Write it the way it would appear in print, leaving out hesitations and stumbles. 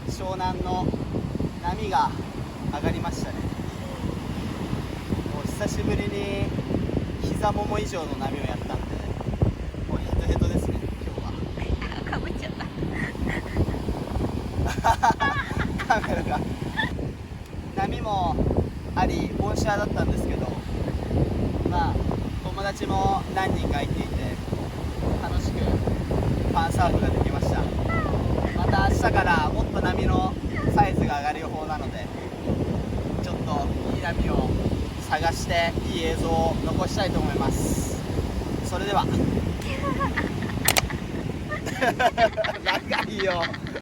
湘南の波が上がりましたね。もう久しぶりに膝もも以上の波をやったんで、もうヘトヘトですね今日は。かぶっちゃったカメラが。波もありオンシャアだったんですけど、まあ友達も何人か入っていて楽しくファンサーフができました。また明日からもっと波のサイズが上がる予報なので、ちょっといい波を探していい映像を残したいと思います。それでは長いよ